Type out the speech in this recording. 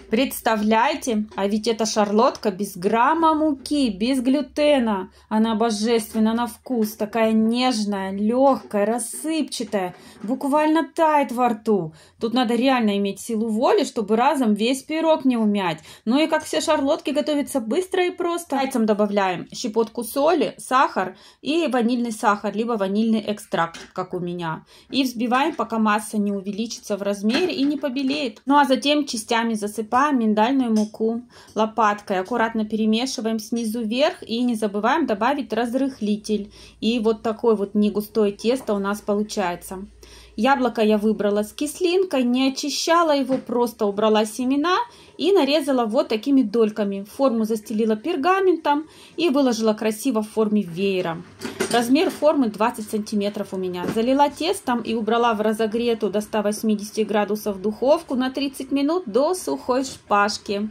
Представляете, а ведь эта шарлотка без грамма муки, без глютена. Она божественна на вкус, такая нежная, легкая, рассыпчатая, буквально тает во рту. Тут надо реально иметь силу воли, чтобы разом весь пирог не умять. Ну и как все шарлотки, готовится быстро и просто. Яйцам добавляем щепотку соли, сахар и ванильный сахар, либо ванильный экстракт, как у меня. И взбиваем, пока масса не увеличится в размере и не побелеет. Ну а затем частями засыпаем миндальную муку лопаткой, аккуратно перемешиваем снизу вверх и не забываем добавить разрыхлитель. И вот такое вот негустое тесто у нас получается. Яблоко я выбрала с кислинкой, не очищала его, просто убрала семена и нарезала вот такими дольками. Форму застелила пергаментом и выложила красиво в форме веера. Размер формы 20 сантиметров у меня. Залила тестом и убрала в разогретую до 180 градусов духовку на 30 минут до сухой шпажки.